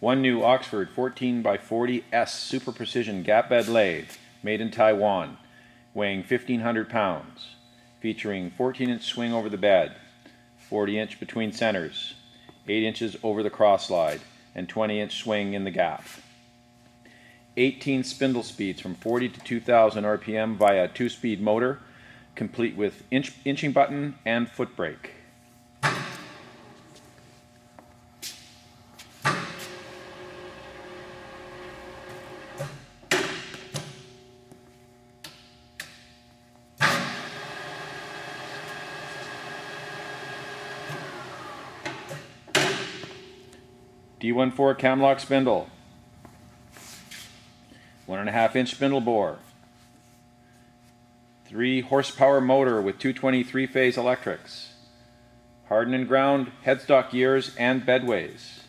One new Oxford 1440S Super Precision Gap Bed Lathe, made in Taiwan, weighing 1,500 pounds, featuring 14-inch swing over the bed, 40-inch between centers, 8 inches over the cross slide, and 20-inch swing in the gap. 18 spindle speeds from 40 to 2,000 RPM via a 2-speed motor, complete with inching button and foot brake. D14 camlock spindle, 1.5-inch spindle bore, 3 horsepower motor with 220 3-phase electrics, hardened and ground headstock gears and bedways,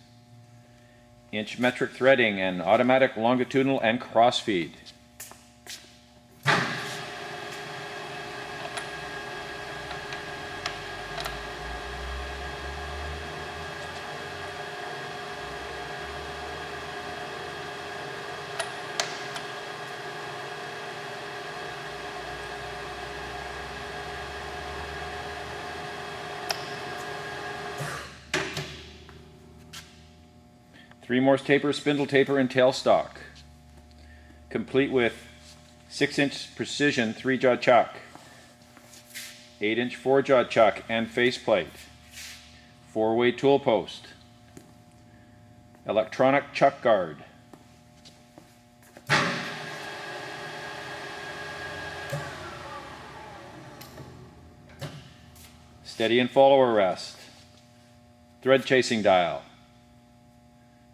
inch metric threading and automatic longitudinal and cross feed. Three Morse taper, spindle taper, and tailstock, complete with 6-inch precision 3-jaw chuck, 8-inch 4-jaw chuck and faceplate, 4-way tool post, electronic chuck guard, steady and follower rest, thread chasing dial,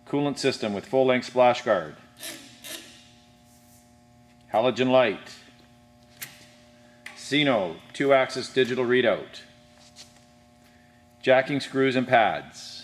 coolant system with full-length splash guard, halogen light, Sino 2-axis digital readout, jacking screws and pads.